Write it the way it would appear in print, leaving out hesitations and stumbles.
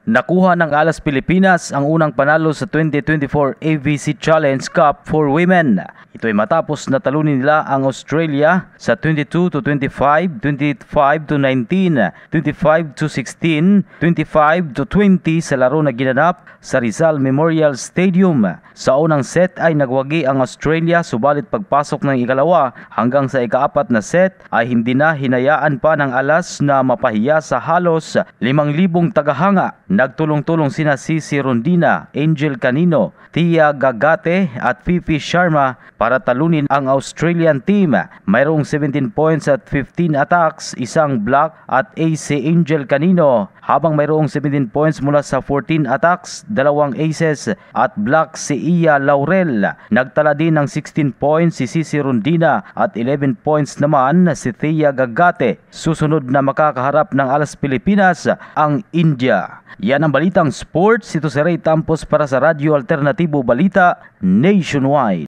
Nakuha ng Alas Pilipinas ang unang panalo sa 2024 AVC Challenge Cup for Women. Ito ay matapos na talunin nila ang Australia sa 22-25, 25-19, 25-16, 25-20 sa laro na ginanap sa Rizal Memorial Stadium. Sa unang set ay nagwagi ang Australia, subalit pagpasok ng ikalawa hanggang sa ikaapat na set ay hindi na hinayaan pa ng Alas na mapahiya sa halos 5,000 tagahanga. Nagtulong-tulong sina Cici Rondina, Angel Canino, Tia Gagate at Fifi Sharma para talunin ang Australian team. Mayroong 17 points at 15 attacks, isang block at ace si Angel Canino, habang mayroong 17 points mula sa 14 attacks, 2 aces at block si Iya Laurel. Nagtala din ng 16 points si Cici Rondina at 11 points naman si Tia Gagate. Susunod na makakaharap ng Alas Pilipinas ang India. Yan ang balitang sports. Ito si Ray Tampos para sa Radyo Alternatibo Balita Nationwide.